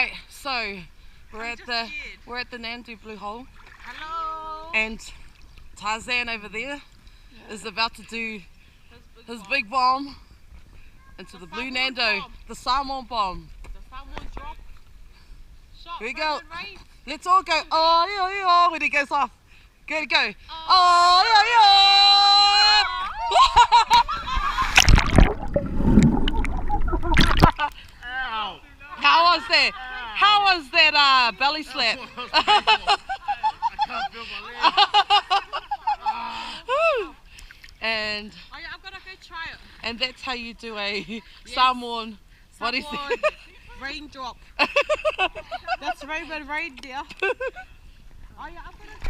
Alright, so we're at the Nandu Blue Hole. Hello. And Tarzan over there is about to do his big bomb into the Blue Nando, the Samoan bomb. The Samoan drop. Shot. Here we go. Right. Let's all go. Oh, yeah, yeah, when he goes off. Go, go. Oh, yeah, yeah. How was that? How was that belly slap? And I'm gonna go try it. And that's how you do a Samoan. What is it? Raindrop. That's Rainbow Reindeer. I'm gonna go